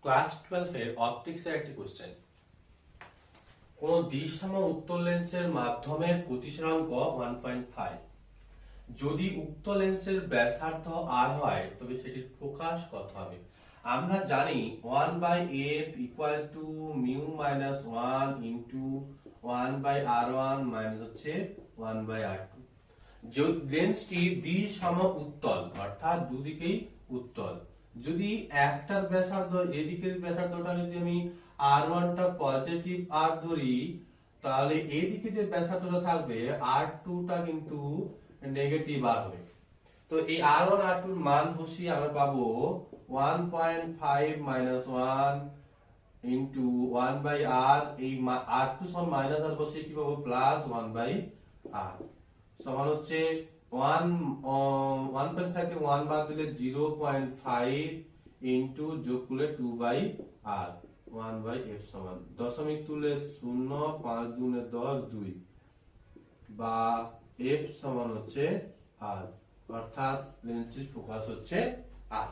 Class 12 এর অপটিক্সের একটি question. কোন দ্বিসম উত্তল লেন্সের মাধ্যমে প্রতিসরাঙ্ক 1.5, যদি উক্ত লেন্সের ব্যাসার্ধ r হয় তবে সেটির ফোকাস কত হবে। আমরা জানি 1/f equal to mu minus 1 into 1/r1 minus হচ্ছে 1/r2। লেন্সটি দ্বিসম উত্তল অর্থাৎ দুদিকেই উত্তল, যদি একটার ব্যাসার্ধ এদিকের ব্যাসার্ধটা যদি আমি r1 টা পজিটিভ r ধরি, তাহলে এদিকে যে ব্যাসার্ধটা থাকবে r2 টা কিন্তু নেগেটিভ r হবে। তো এই r1 r2 এর মান বসিয়ে আমরা পাবো 1.5 মাইনাস 1 ইন্টু 1/r, এই r2 সমান মাইনাস r বসিয়ে কি পাবো প্লাস 1/r সমান হচ্ছে 1.5 থেকে 1 বাদ দিলে 0.5 ইন্টু যোগ করলে 2/r 1/f সমান দশমিক তুলে 0, 5 দুগুণে 10, 2 বা f সমান হচ্ছে r, অর্থাৎ লেন্সটির ফোকাস হচ্ছে r।